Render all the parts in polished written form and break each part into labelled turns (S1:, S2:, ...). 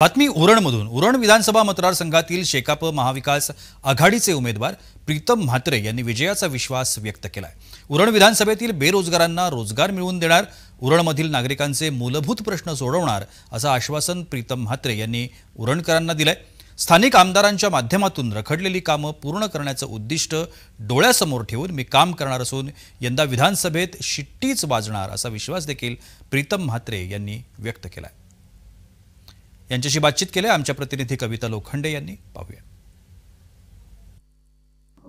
S1: बातमी उरणमधून उरण विधानसभा मतदारसंघातील शेकाप महाविकास आघाडीचे उमेदवार प्रीतम म्हात्रे यांनी विजयाचा विश्वास व्यक्त केलाय। उरण विधानसभेतील बेरोजगारांना रोजगार मिळवून देणार, उरणमधील नागरिकांचे मूलभूत प्रश्न सोडवणार असं आश्वासन प्रीतम म्हात्रे यांनी उरणकरांना दिलंय। स्थानिक आमदारांच्या माध्यमातून रखडलेली कामं पूर्ण करण्याचं उद्दिष्ट डोळ्यासमोर ठेवून मी काम करणार असून यंदा विधानसभेत शिट्टीच वाजणार असा विश्वास देखील प्रीतम म्हात्रे यांनी व्यक्त केलाय। यांच्याशी बातचीत केली आमच्या प्रतिनिधी कविता लोखंडे यांनी। पाहूया।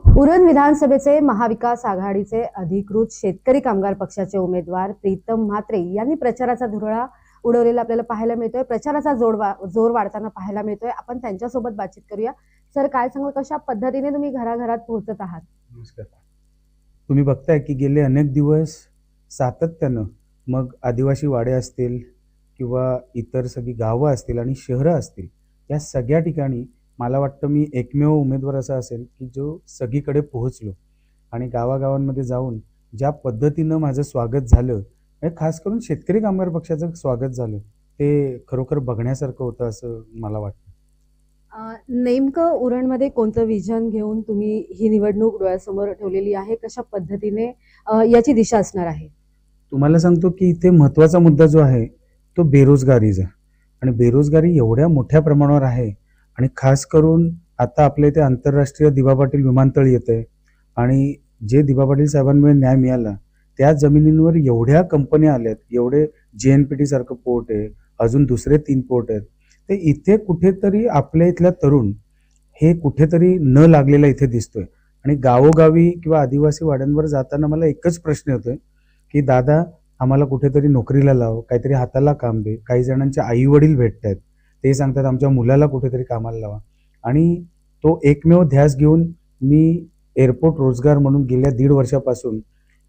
S2: उरण विधानसभेचे महाविकास आघाडीचे अधिकृत शेतकरी कामगार पक्षाचे उमेदवार प्रीतम म्हात्रे यांनी प्रचाराचा धुरळा उडवलेला आपल्याला पाहायला मिळतोय। प्रचाराचा जोर वाढताना पाहायला मिळतोय। आपण त्यांच्यासोबत बातचीत करूया। सर, काय सांगाल, कशा पद्धतीने तुम्ही घराघरात पोहोचत आहात?
S3: नमस्कार। तुम्ही बघताय की गेले अनेक दिवस सातत्यानं मग आदिवासी वाडे असतील किंवा इतर सगळी गावं असतील आणि शहरं असतील, या सगळ्या ठिकाणी मला वाटतं मी एकमेव उमेदवार असा असेल की जो सगळीकडे पोहोचलो आणि गावागावांमध्ये जाऊन ज्या पद्धतीनं माझं स्वागत झालं, खास करून शेतकरी कामगार पक्षाचं स्वागत झालं, ते खरोखर बघण्यासारखं होतं असं मला वाटतं।
S2: नेमकं उरणमध्ये कोणतं विजन घेऊन तुम्ही ही निवडणूक डोळ्यासमोर ठेवलेली आहे? कशा पद्धतीने याची दिशा असणार आहे?
S3: तुम्हाला सांगतो की इथे महत्त्वाचा मुद्दा जो आहे तो बेरोजगारीचा, आणि बेरोजगारी एवढ्या मोठ्या प्रमाणावर आहे आणि खास करून आता आपल्या इथे आंतरराष्ट्रीय दिवा पाटील विमानतळ येते आणि जे दिवा पाटील साहेबांमुळे न्याय मिळाला त्या जमिनींवर एवढ्या कंपन्या आल्यात, एवढे JNPT सारखं पोर्ट आहे, अजून दुसरे 3 पोर्ट आहेत, ते इथे कुठेतरी आपल्या इथल्या तरुण हे कुठेतरी न लागलेला इथे दिसतोय। आणि गावोगावी किंवा आदिवासी वाड्यांवर जाताना मला एकच प्रश्न येतोय की दादा, आम्हाला कुठेतरी नोकरीला लाव, काहीतरी हाताला काम दे। काही जणांचे आई वडील भेटतात, ते सांगतात आमच्या मुलाला कुठेतरी कामाला लावा। आणि तो एकमेव ध्यास घेऊन मी एअरपोर्ट रोजगार म्हणून गेल्या 1.5 वर्षापासून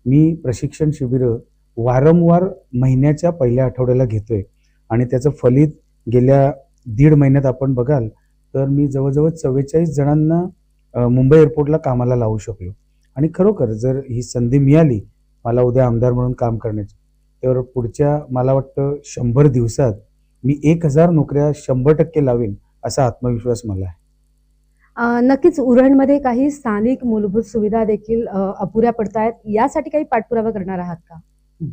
S3: मी प्रशिक्षण शिबिरं वारंवार महिन्याच्या पहिल्या आठवड्याला घेतोय आणि त्याचं फलित गेल्या 1.5 महिन्यात आपण बघाल तर मी जवळजवळ 44 जणांना मुंबई एअरपोर्टला कामाला लावू शकलो। आणि खरोखर जर ही संधी मिळाली मला उद्या आमदार म्हणून काम करण्याची, तर पुढच्या मला वाटतं 100 दिवसात मी 1000 नोकऱ्या 100% लावेन असा आत्मविश्वास मला आहे।
S2: नक्कीच उरणमध्ये काही स्थानिक मूलभूत सुविधा देखील अपुऱ्या पडतायत, यासाठी काही पाठपुरावा करणार आहात का?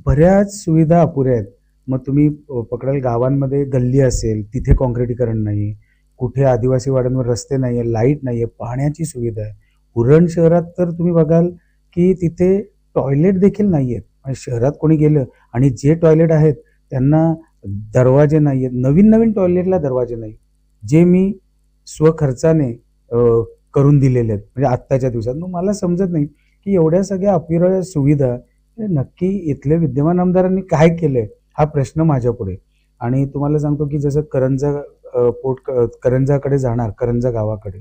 S3: बऱ्याच सुविधा अपुऱ्या आहेत। मग तुम्ही पकडाल गावांमध्ये गल्ली असेल तिथे काँक्रिटीकरण नाही, कुठे आदिवासी वाड्यांवर रस्ते नाही आहे, लाईट नाही आहे, पाण्याची सुविधा आहे। उरण शहरात तर तुम्ही बघाल की तिथे टॉयलेट देखील नाही आहेत। शहरात कोणी गेलं आणि जे टॉयलेट आहेत त्यांना दरवाजे नाही आहेत, नवीन टॉयलेटला दरवाजे नाही, जे मी स्वखर्चाने करून दिलेले आहेत म्हणजे आत्ताच्या दिवसात। मग मला समजत नाही की एवढ्या सगळ्या अपुऱ्या सुविधा नक्की इथल्या विद्यमान आमदारांनी काय केलंय हा प्रश्न माझ्या पुढे। आणि तुम्हाला सांगतो की जसं करंजाकडे जाणार, करंजा गावाकडे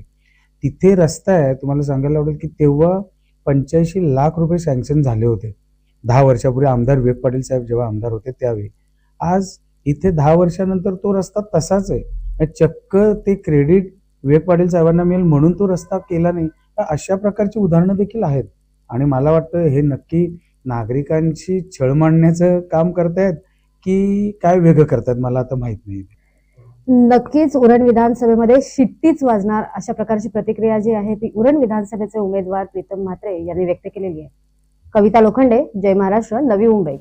S3: तिथे रस्ता आहे, तुम्हाला सांगायला आवडेल की तेव्हा 85 लाख रुपये सँक्शन झाले होते 10 वर्षापूर्वी आमदार विवेक पाटील साहेब जेव्हा आमदार होते त्यावेळी। आज इथे 10 वर्षानंतर तो रस्ता तसाच आहे, चक्क ते क्रेडिट विवेक पाटील साहेबांना मिळेल म्हणून तो रस्ता केला नाही। अशा प्रकारची उदाहरणं देखील आहेत आणि मला वाटतं हे नक्की नागरिकांची छळ मांडण्याचं काम करतायत की काय वेगळं करतायत, मला आता माहित नाही।
S2: नक्कीच उरण विधानसभेमध्ये शिट्टीच वाजणार अशा प्रकारची प्रतिक्रिया जी आहे ती उरण विधानसभेचे उमेदवार प्रीतम म्हात्रे यांनी व्यक्त केलेली आहे। कविता लोखंडे, जय महाराष्ट्र, नवी मुंबई।